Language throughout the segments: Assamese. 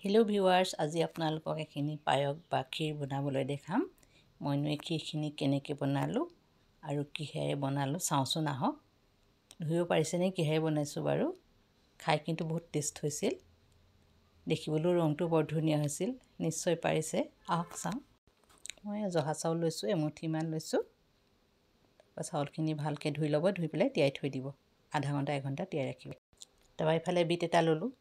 হেল্ল' ভিউৱাৰ্ছ, আজি আপোনালোকক এখিনি পায়স বা ক্ষীৰ বনাবলৈ দেখাম। মইনো এই ক্ষীৰখিনি কেনেকৈ বনালোঁ আৰু কিহেৰে বনালোঁ চাওঁচোন আহক। ধৰিব পাৰিছেনে কিহেৰে বনাইছোঁ বাৰু? খাই কিন্তু বহুত টেষ্ট হৈছিল। দেখিবলৈও ৰংটো বৰ ধুনীয়া হৈছিল। নিশ্চয় পাৰিছে, আহক চাওঁ। মই জহা চাউল লৈছোঁ, এমুঠিমান লৈছোঁ। তাৰপৰা চাউলখিনি ভালকৈ ধুই ল'ব, ধুই পেলাই তিয়াই থৈ দিব। আধা ঘণ্টা 1 ঘণ্টা তিয়াই ৰাখিব। তাৰপৰা এইফালে বিট এটা ল'লোঁ।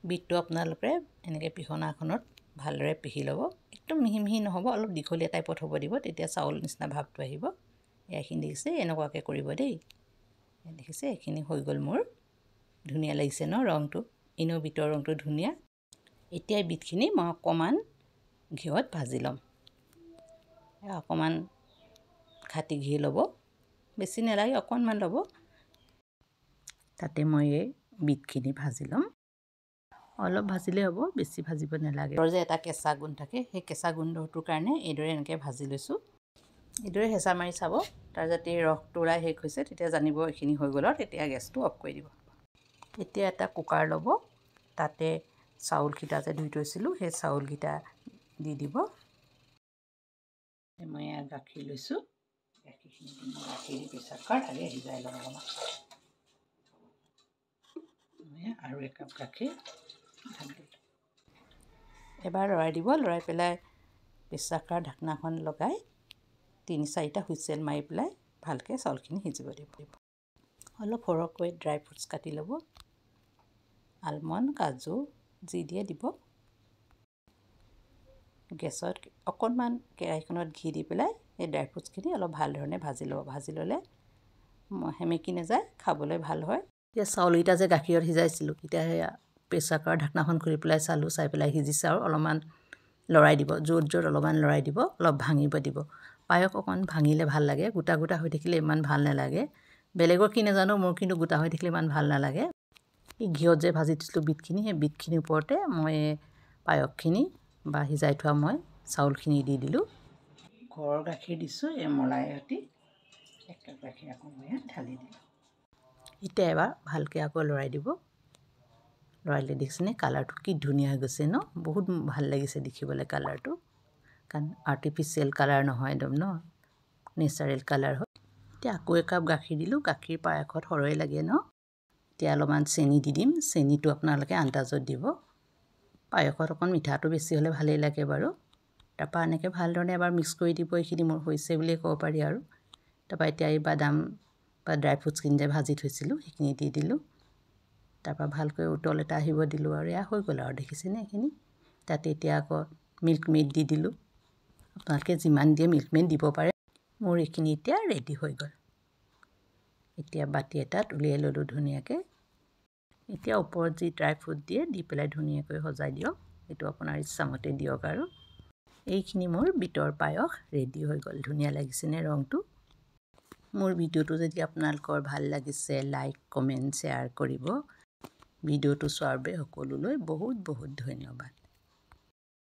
বিটটো আপোনালোকে এনেকৈ পিহনাখনত ভালদৰে পিহি ল'ব। একদম মিহি মিহি নহ'ব, অলপ দীঘলীয়া টাইপত হ'ব দিব, তেতিয়া চাউল নিচিনা ভাৱটো আহিব। এইখিনি দেখিছে, এনেকুৱাকৈ কৰিব দেই। দেখিছে, এইখিনি হৈ গ'ল মোৰ। ধুনীয়া লাগিছে ন ৰংটো? এনেও বিটৰ ৰংটো ধুনীয়া। এতিয়া বিটখিনি মই অকণমান ঘিউত ভাজি ল'ম। অকণমান খাটি ঘি ল'ব, বেছি নালাগে, অকণমান ল'ব। তাতে মই এই বিটখিনি ভাজি ল'ম। অলপ ভাজিলেই হ'ব, বেছি ভাজিব নালাগে। আৰু যে এটা কেঁচা গোন্ধ থাকে, সেই কেঁচা গোন্ধটোৰ কাৰণে এইদৰে এনেকৈ ভাজি লৈছোঁ। এইদৰে হেঁচা মাৰি চাব, তাৰ যাতে ৰসটো ওলাই শেষ হৈছে, তেতিয়া জানিব এইখিনি হৈ গ'ল আৰু তেতিয়া গেছটো অফ কৰি দিব। এতিয়া এটা কুকাৰ ল'ব, তাতে চাউলকেইটা যে ধুই থৈছিলোঁ, সেই চাউলকেইটা দি দিব। মই গাখীৰ লৈছোঁ, গাখীৰখিনি গাখীৰ প্ৰেছাৰ কুকাৰ আগে সিজাই ল'ম অলপমান। আৰু একাপ গাখীৰ এবাৰ লৰাই দিব। লৰাই পেলাই প্ৰেছাৰ কুকাৰ ঢাকনাখন লগাই 3-4টা হুইচেল মাৰি পেলাই ভালকৈ চাউলখিনি সিজিব দিব। অলপ সৰহকৈ ড্ৰাই ফ্ৰুটছ কাটি ল'ব, আলমণ্ড, কাজু যি দিয়ে দিব। গেছত অকণমান কেৰাহীখনত ঘি দি পেলাই এই ড্ৰাই ফ্ৰুটছখিনি অলপ ভাল ধৰণে ভাজি ল'ব। ভাজি ল'লে সেমেকি নাযায়, খাবলৈ ভাল হয়। এতিয়া চাউলকেইটা যে গাখীৰত সিজাইছিলোঁ, এতিয়া সেয়া প্ৰেছাৰ কুকাৰৰ ঢাকনাখন খুলি পেলাই চালোঁ, চাই পেলাই সিজিছে আৰু অলপমান লৰাই দিব, য'ত য'ত অলপমান লৰাই দিব, অলপ ভাঙিব দিব। পায়স অকণ ভাঙিলে ভাল লাগে, গোটা গোটা হৈ থাকিলে ইমান ভাল নালাগে। বেলেগৰ কি নাজানো, মোৰ কিন্তু গোটা হৈ থাকিলে ইমান ভাল নালাগে। এই ঘিউত যে ভাজি দিছিলোঁ বিটখিনি, সেই বিটখিনিৰ ওপৰতে মই পায়সখিনি বা সিজাই থোৱা মই চাউলখিনি দি দিলোঁ। ঘৰৰ গাখীৰ দিছোঁ, এই মলাই সৈতে একাপ গাখীৰ আকৌ মই ঢালি দিলোঁ। এতিয়া এবাৰ ভালকৈ আকৌ লৰাই দিব। লৰাইলে দেখিছেনে কালাৰটো কি ধুনীয়া হৈ গৈছে ন? বহুত ভাল লাগিছে দেখিবলৈ কালাৰটো, কাৰণ আৰ্টিফিচিয়েল কালাৰ নহয়, একদম ন নেচাৰেল কালাৰ হয়। এতিয়া আকৌ একাপ গাখীৰ দিলোঁ। গাখীৰ পায়সত সৰহই লাগে ন? এতিয়া অলপমান চেনি দি দিম। চেনিটো আপোনালোকে আন্দাজত দিব। পায়সত অকণ মিঠাটো বেছি হ'লে ভালেই লাগে বাৰু। তাৰপৰা এনেকৈ ভালধৰণে এবাৰ মিক্স কৰি দিব। এইখিনি মোৰ হৈছে বুলিয়ে ক'ব পাৰি আৰু। তাৰপৰা এতিয়া এই বাদাম বা ড্ৰাই ফ্ৰুটছখিনি যে ভাজি থৈছিলোঁ, সেইখিনি দি দিলোঁ। তাৰপৰা ভালকৈ উতল এটা আহিব দিলোঁ আৰু এয়া হৈ গ'ল আৰু। দেখিছেনে এইখিনি? তাতে এতিয়া আকৌ মিল্ক মেইড দি দিলোঁ। আপোনালোকে যিমান দিয়ে মিল্ক মেইড দিব পাৰে। মোৰ এইখিনি এতিয়া ৰেডি হৈ গ'ল। এতিয়া বাতি এটাত উলিয়াই ল'লোঁ ধুনীয়াকৈ। এতিয়া ওপৰত যি ড্ৰাই ফ্ৰুট দিয়ে, দি পেলাই ধুনীয়াকৈ সজাই দিয়ক। এইটো আপোনাৰ ইচ্ছামতে দিয়ক আৰু। এইখিনি মোৰ বিটৰ পায়স ৰেডি হৈ গ'ল। ধুনীয়া লাগিছেনে ৰংটো? মোৰ ভিডিঅ'টো যদি আপোনালোকৰ ভাল লাগিছে, লাইক, কমেণ্ট, শ্বেয়াৰ কৰিব। ভিডিঅ'টো চোৱাৰ বাবে সকলোলৈ বহুত বহুত ধন্যবাদ।